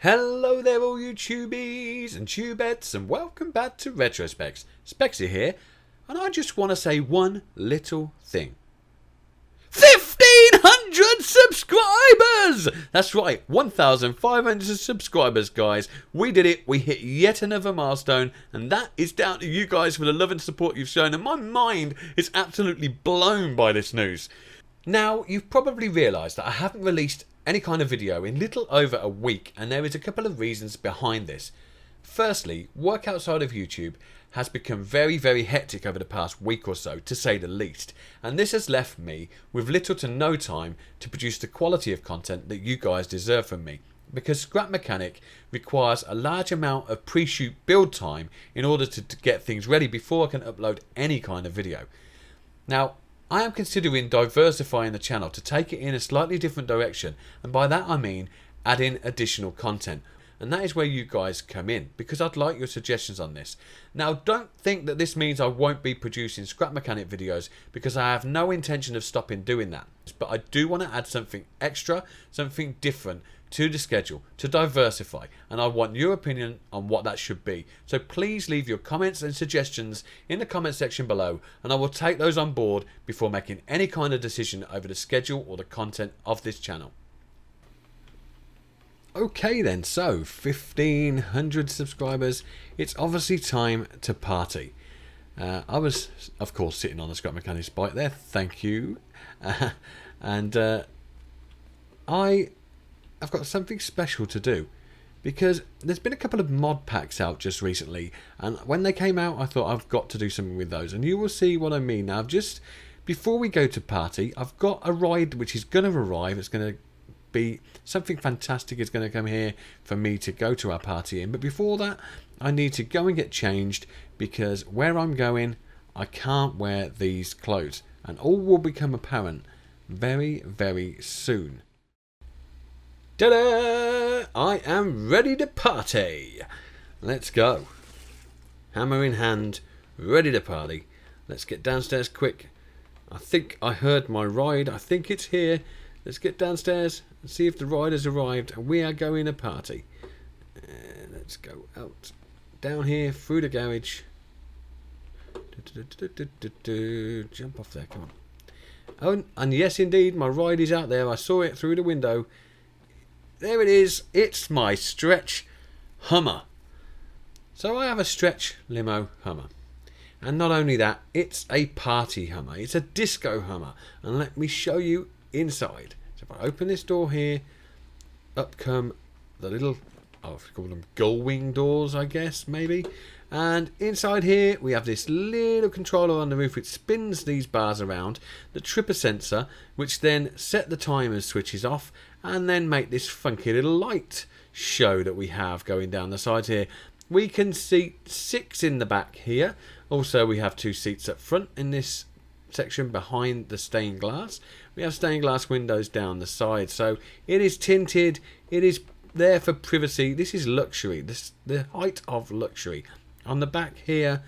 Hello there all you tubies and tubettes, and welcome back to Retrospecs. Spexxy here, and I just want to say one little thing. 1,500 subscribers! That's right, 1,500 subscribers, guys. We did it. We hit yet another milestone, and that is down to you guys for the love and support you've shown, and my mind is absolutely blown by this news. Now, you've probably realised that I haven't released any kind of video in little over a week, and there is a couple of reasons behind this. Firstly, work outside of YouTube has become very, very hectic over the past week or so, to say the least, and this has left me with little to no time to produce the quality of content that you guys deserve from me, because Scrap Mechanic requires a large amount of pre-shoot build time in order to get things ready before I can upload any kind of video. Now, I am considering diversifying the channel to take it in a slightly different direction, and by that I mean add in additional content, and that is where you guys come in, because I'd like your suggestions on this. Now, don't think that this means I won't be producing Scrap Mechanic videos, because I have no intention of stopping doing that, but I do want to add something extra, something different to the schedule to diversify, and I want your opinion on what that should be. So please leave your comments and suggestions in the comment section below, and I will take those on board before making any kind of decision over the schedule or the content of this channel. Okay then, so 1,500 subscribers. It's obviously time to party. I was, of course, sitting on the Scrap Mechanics bike there. Thank you. I've got something special to do, because there's been a couple of mod packs out just recently, and when they came out I thought I've got to do something with those, and you will see what I mean. Now, just before we go to party, I've got a ride which is going to arrive. It's going to be something fantastic. It's going to come here for me to go to our party in, but before that I need to go and get changed, because where I'm going I can't wear these clothes, and all will become apparent very, very soon. Ta-da! I am ready to party. Let's go. Hammer in hand, ready to party. Let's get downstairs quick. I think I heard my ride. I think it's here. Let's get downstairs and see if the ride has arrived, and we are going to party. Let's go out. Down here, through the garage. Jump off there, come on. Oh, and yes indeed, my ride is out there. I saw it through the window. There it is. It's my stretch Hummer. So I have a stretch limo Hummer. And not only that, it's a party Hummer. It's a disco Hummer. And let me show you inside. So if I open this door here, up come the little, I call them gull wing doors, I guess, maybe. And inside here we have this little controller on the roof which spins these bars around, the tripper sensor, which then set the timers switches off and then make this funky little light show that we have going down the sides here. We can seat 6 in the back here. Also, we have 2 seats up front in this section behind the stained glass. We have stained glass windows down the side, so it is tinted. It is there for privacy. This is luxury. This the height of luxury. On the back here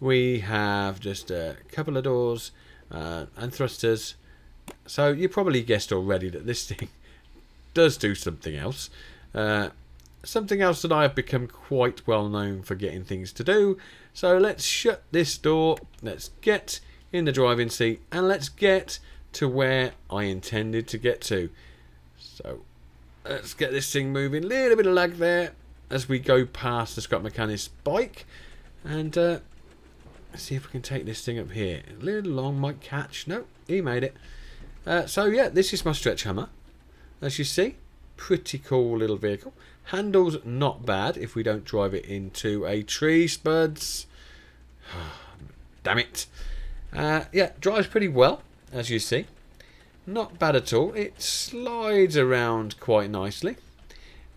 we have just a couple of doors and thrusters. So you probably guessed already that this thing does do something else. Something else that I have become quite well known for getting things to do. So let's shut this door. Let's get in the driving seat and let's get to where I intended to get to. So let's get this thing moving. A little bit of lag there as we go past the Scrap Mechanics bike, and let's see if we can take this thing up here. A little long, might catch. No, he made it. So yeah, this is my stretch Hummer. As you see, pretty cool little vehicle. Handles not bad if we don't drive it into a tree, spuds. Damn it. Yeah, drives pretty well, as you see. Not bad at all. It slides around quite nicely.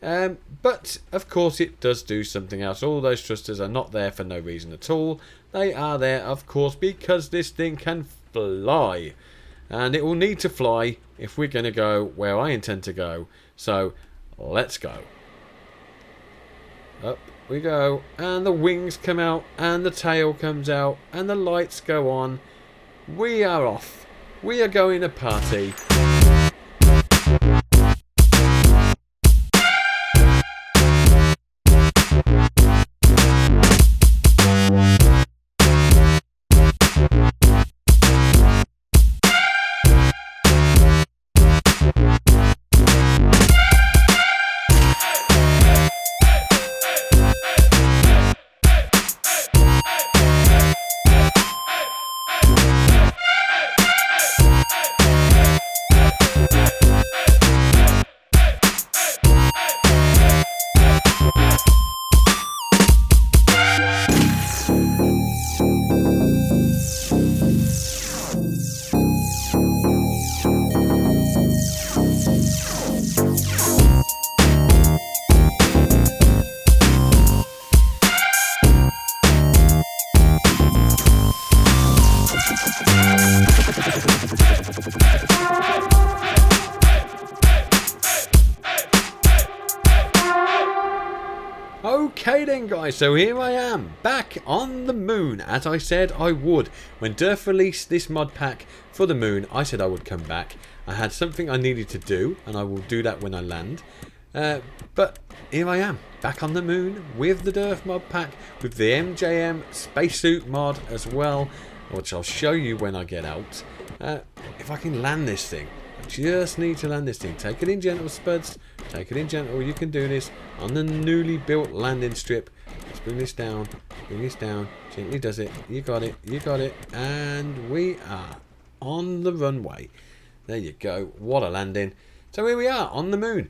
But of course it does do something else. All those thrusters are not there for no reason at all. They are there, of course, because this thing can fly, and it will need to fly if we're going to go where I intend to go. So let's go. Up we go, and the wings come out and the tail comes out and the lights go on. We are off. We are going to party. guys, so here I am, back on the moon, as I said I would. When Durf released this mod pack for the moon, I said I would come back. I had something I needed to do, and I will do that when I land. But here I am, back on the moon, with the Durf mod pack, with the MJM Spacesuit mod as well, which I'll show you when I get out. If I can land this thing. I just need to land this thing. Take it in gentle, Spuds. Take it in gentle. You can do this on the newly built landing strip. Let's bring this down. Bring this down. Gently does it. You got it. You got it. And we are on the runway. There you go. What a landing. So here we are on the moon.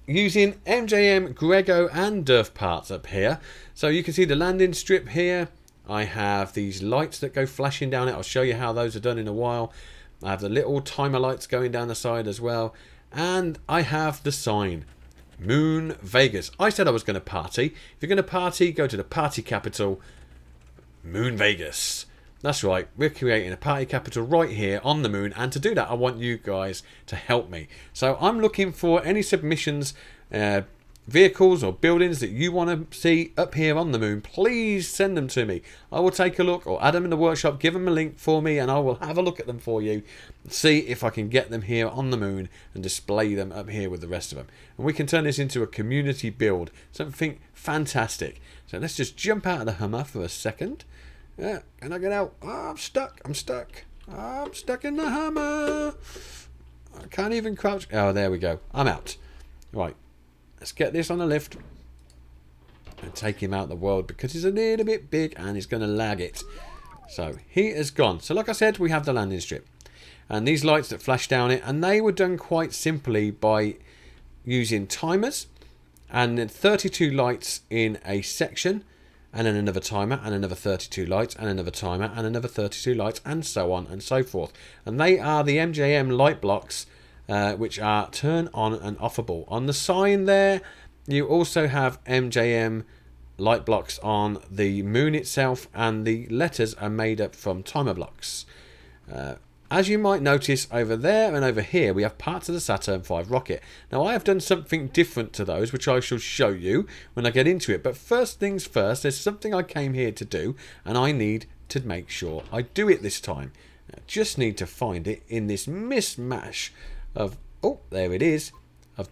Using MJM, Grego and Durf parts up here. So you can see the landing strip here. I have these lights that go flashing down it. I'll show you how those are done in a while. I have the little timer lights going down the side as well. And I have the sign. Moon Vegas. I said I was going to party. If you're going to party, go to the party capital. Moon Vegas. That's right. We're creating a party capital right here on the moon. And to do that, I want you guys to help me. So I'm looking for any submissions, vehicles or buildings that you want to see up here on the moon. Please send them to me. I will take a look, or add them in the workshop. Give them a link for me and I will have a look at them for you. See if I can get them here on the moon and display them up here with the rest of them. And we can turn this into a community build. Something fantastic. So let's just jump out of the Hummer for a second. Yeah, can I get out? Oh, I'm stuck. I'm stuck. I'm stuck in the Hummer. I can't even crouch. Oh, there we go. I'm out. Right. Let's get this on a lift and take him out of the world because he's a little bit big and he's going to lag it. So he is gone. So like I said, we have the landing strip. And these lights that flash down it, and they were done quite simply by using timers and then 32 lights in a section, and then another timer and another 32 lights and another timer and another 32 lights, and so on and so forth. And they are the MJM light blocks, which are turn on and offable. On the sign there, you also have MJM light blocks on the moon itself, and the letters are made up from timer blocks. As you might notice over there and over here, we have parts of the Saturn V rocket. Now I have done something different to those, which I shall show you when I get into it. But first things first, there's something I came here to do, and I need to make sure I do it this time. I just need to find it in this mismatch of, oh, there it is, of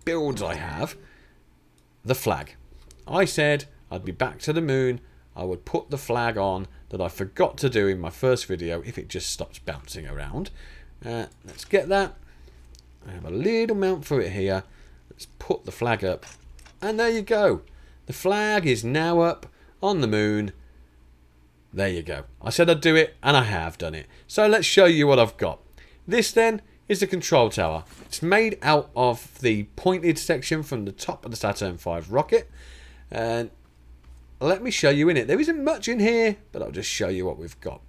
builds I have. The flag. I said I'd be back to the moon. I would put the flag on that I forgot to do in my first video if it just stops bouncing around. Let's get that. I have a little mount for it here. Let's put the flag up. And there you go. The flag is now up on the moon. There you go. I said I'd do it, and I have done it. So let's show you what I've got. This then is the control tower. It's made out of the pointed section from the top of the Saturn V rocket. And let me show you in it. There isn't much in here, but I'll just show you what we've got.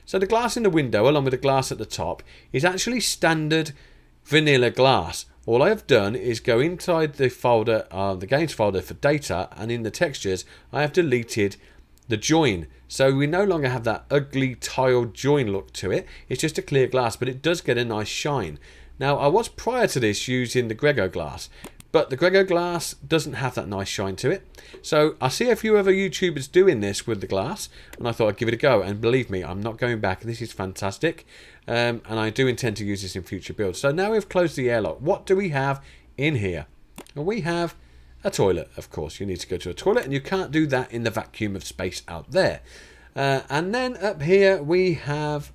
So the glass in the window, along with the glass at the top, is actually standard vanilla glass. All I have done is go inside the folder, the games folder for data, and in the textures, I have deleted the join. So we no longer have that ugly tiled join look to it. It's just a clear glass, but it does get a nice shine. Now, I was prior to this using the Grego glass, but the Grego glass doesn't have that nice shine to it. So I see a few other YouTubers doing this with the glass, and I thought I'd give it a go. And believe me, I'm not going back. This is fantastic. And I do intend to use this in future builds. So now we've closed the airlock. What do we have in here? Well, we have a toilet, of course. You need to go to a toilet, and you can't do that in the vacuum of space out there. And then up here we have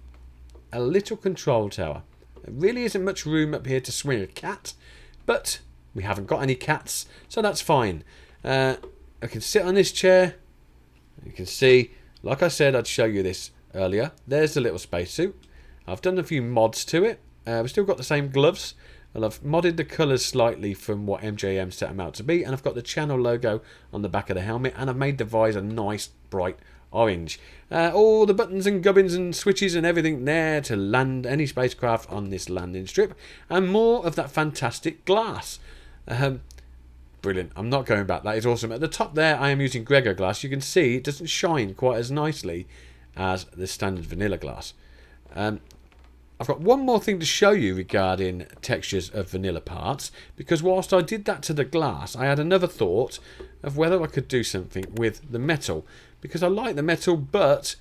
a little control tower. There really isn't much room up here to swing a cat, but we haven't got any cats, so that's fine. I can sit on this chair. You can see, like I said, I'd show you this earlier. There's the little spacesuit. I've done a few mods to it. We've still got the same gloves. And I've modded the colours slightly from what MJM set them out to be. And I've got the channel logo on the back of the helmet. And I've made the visor nice, bright orange. All the buttons and gubbins and switches and everything there to land any spacecraft on this landing strip. And more of that fantastic glass. Brilliant. I'm not going back. That is awesome. At the top there, I am using Grego glass. You can see it doesn't shine quite as nicely as the standard vanilla glass. I've got one more thing to show you regarding textures of vanilla parts, because whilst I did that to the glass, I had another thought of whether I could do something with the metal, because I like the metal, but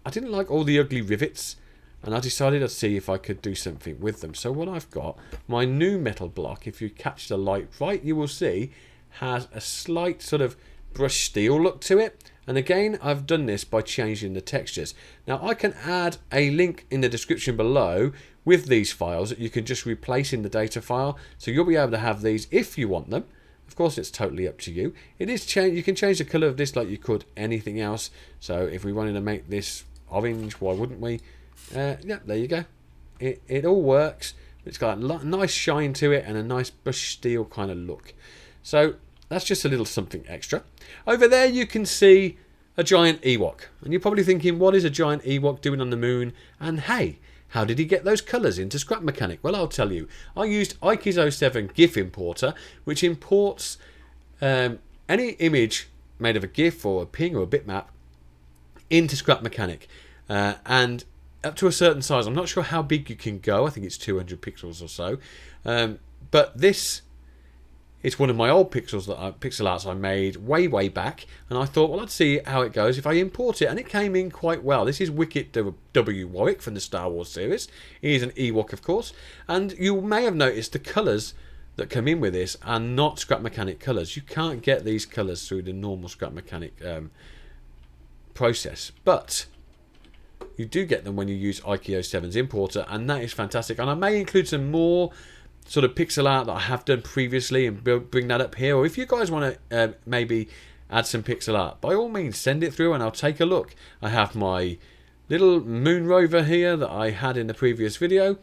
I didn't like all the ugly rivets, and I decided I'd see if I could do something with them. So what I've got, my new metal block, if you catch the light right, you will see, has a slight sort of brushed steel look to it. And again, I've done this by changing the textures. Now I can add a link in the description below with these files that you can just replace in the data file. So you'll be able to have these if you want them. Of course, it's totally up to you. It is you can change the colour of this like you could anything else. So if we wanted to make this orange, why wouldn't we? Yeah, there you go. It all works. It's got a nice shine to it and a nice brushed steel kind of look. So that's just a little something extra. Over there you can see a giant EWOK. And you're probably thinking, what is a giant EWOK doing on the moon? And hey, how did he get those colours into Scrap Mechanic? Well, I'll tell you. I used Ike's 07 GIF importer, which imports any image made of a GIF or a PNG or a bitmap into Scrap Mechanic. And up to a certain size. I'm not sure how big you can go. I think it's 200 pixels or so. But this... it's one of my old pixel arts I made way back, and I thought, well, I'd see how it goes if I import it, and it came in quite well. This is Wicket W. Warwick from the Star Wars series. He is an EWOK, of course, and you may have noticed the colours that come in with this are not Scrap Mechanic colours. You can't get these colours through the normal Scrap Mechanic process, but you do get them when you use Ike 07's importer, and that is fantastic. And I may include some more sort of pixel art that I have done previously and bring that up here, or if you guys want to maybe add some pixel art, by all means send it through and I'll take a look. I have my little moon rover here that I had in the previous video,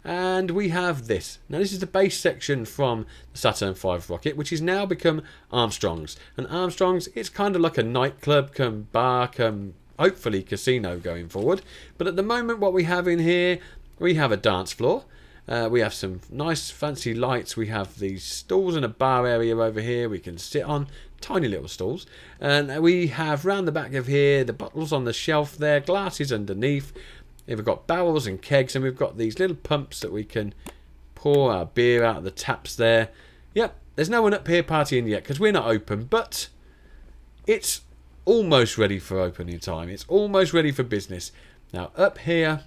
and we have this. Now this is the base section from the Saturn V rocket, which has now become Armstrong's, and Armstrong's, it's kind of like a nightclub come bar come hopefully casino going forward. But at the moment what we have in here, we have a dance floor. We have some nice fancy lights. We have these stools and a bar area over here we can sit on, tiny little stools. And we have round the back of here the bottles on the shelf there, glasses underneath. We've got barrels and kegs, and we've got these little pumps that we can pour our beer out of the taps there. Yep, there's no one up here partying yet because we're not open, but it's almost ready for opening time. It's almost ready for business. Now up here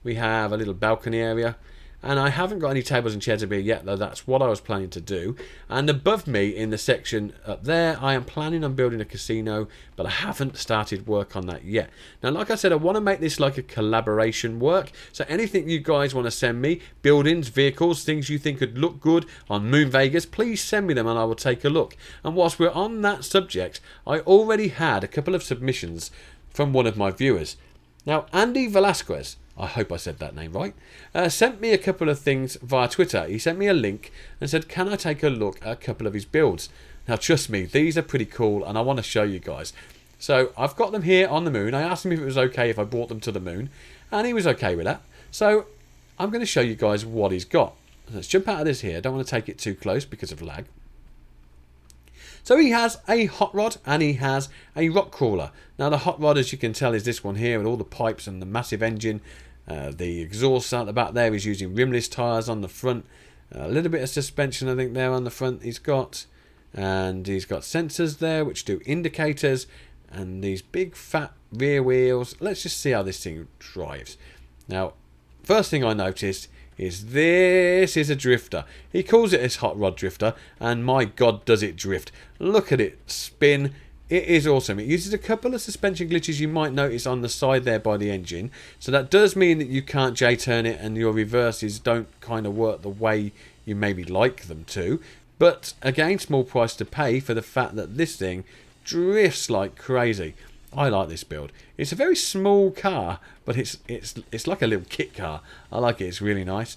we have a little balcony area, and I haven't got any tables and chairs up here yet, though that's what I was planning to do. And above me in the section up there, I am planning on building a casino, but I haven't started work on that yet. Now, like I said, I want to make this like a collaboration work. So anything you guys want to send me, buildings, vehicles, things you think could look good on Moon Vegas, please send me them and I will take a look. And whilst we're on that subject, I already had a couple of submissions from one of my viewers. Now, Andy Velasquez, I hope I said that name right, sent me a couple of things via Twitter. He sent me a link and said, can I take a look at a couple of his builds? Now, trust me, these are pretty cool and I want to show you guys. So I've got them here on the moon. I asked him if it was okay if I brought them to the moon, and he was okay with that. So I'm going to show you guys what he's got. Let's jump out of this here. I don't want to take it too close because of lag. So he has a hot rod and he has a rock crawler. Now the hot rod, as you can tell, is this one here with all the pipes and the massive engine. The exhaust out the back there is using rimless tyres on the front. A little bit of suspension I think there on the front he's got. And he's got sensors there which do indicators. And these big fat rear wheels. Let's just see how this thing drives. Now, first thing I noticed is this is a drifter. He calls it his hot rod drifter, and my god does it drift. Look at it spin. It is awesome. It uses a couple of suspension glitches you might notice on the side there by the engine, so that does mean that you can't J-turn it and your reverses don't kind of work the way you maybe like them to. But again, small price to pay for the fact that this thing drifts like crazy. I like this build. It's a very small car, but it's like a little kit car. I like it. It's really nice.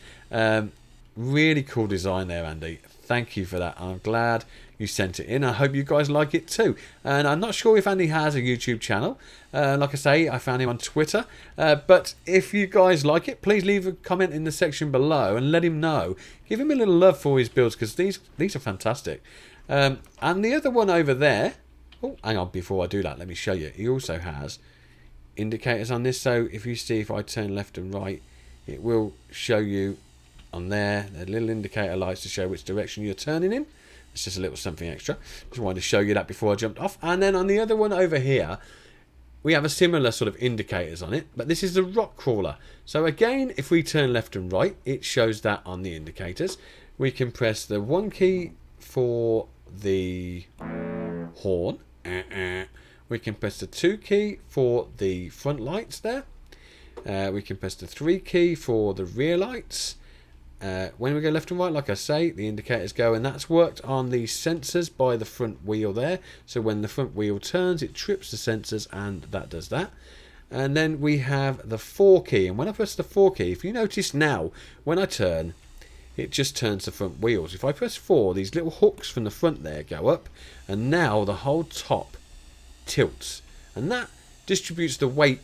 Really cool design there, Andy. Thank you for that. I'm glad you sent it in. I hope you guys like it too. And I'm not sure if Andy has a YouTube channel. Like I say, I found him on Twitter. But if you guys like it, please leave a comment in the section below and let him know. Give him a little love for his builds because these are fantastic. And the other one over there. Oh, hang on, before I do that, let me show you. He also has indicators on this. So if you see, if I turn left and right, it will show you on there the little indicator lights to show which direction you're turning in. It's just a little something extra. Just wanted to show you that before I jumped off. And then on the other one over here, we have a similar sort of indicators on it, but this is the rock crawler. So again, if we turn left and right, it shows that on the indicators. We can press the 1 key for the horn. We can press the 2 key for the front lights there. We can press the 3 key for the rear lights. When we go left and right, like I say, the indicators go, and that's worked on the sensors by the front wheel there. So when the front wheel turns, it trips the sensors, and that does that. And then we have the 4 key, and when I press the 4 key, if you notice now, when I turn, it just turns the front wheels. If I press 4, these little hooks from the front there go up, and now the whole top tilts, and that distributes the weight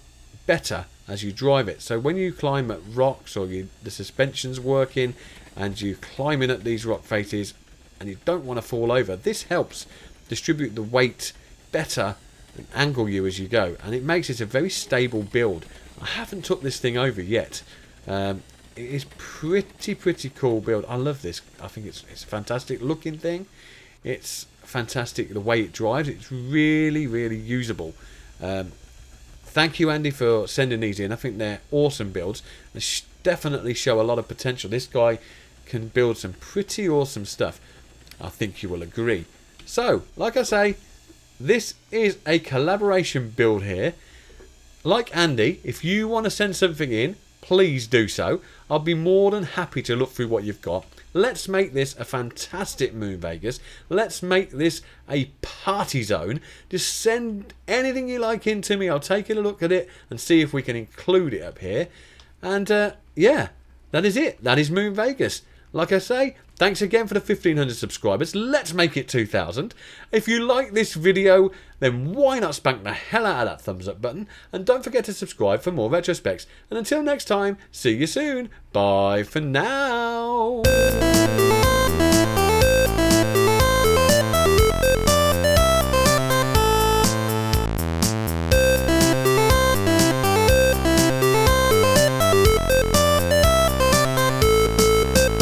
better as you drive it. So when you climb at rocks, or the suspension's working and you're climbing up these rock faces and you don't want to fall over, this helps distribute the weight better and angle you as you go, and it makes it a very stable build. I haven't took this thing over yet. It is pretty cool build. I love this. I think it's a fantastic looking thing. It's fantastic the way it drives. It's really usable. Thank you, Andy, for sending these in. I think they're awesome builds. They definitely show a lot of potential. This guy can build some pretty awesome stuff. I think you will agree. So, like I say, this is a collaboration build here. Like Andy, if you want to send something in, please do so. I'll be more than happy to look through what you've got. Let's make this a fantastic Moon Vegas. Let's make this a party zone. Just send anything you like in to me. I'll take a look at it and see if we can include it up here. And yeah, that is it. That is Moon Vegas. Like I say, thanks again for the 1,500 subscribers. Let's make it 2,000. If you like this video, then why not spank the hell out of that thumbs up button? And don't forget to subscribe for more retro specs. And until next time, see you soon. Bye for now.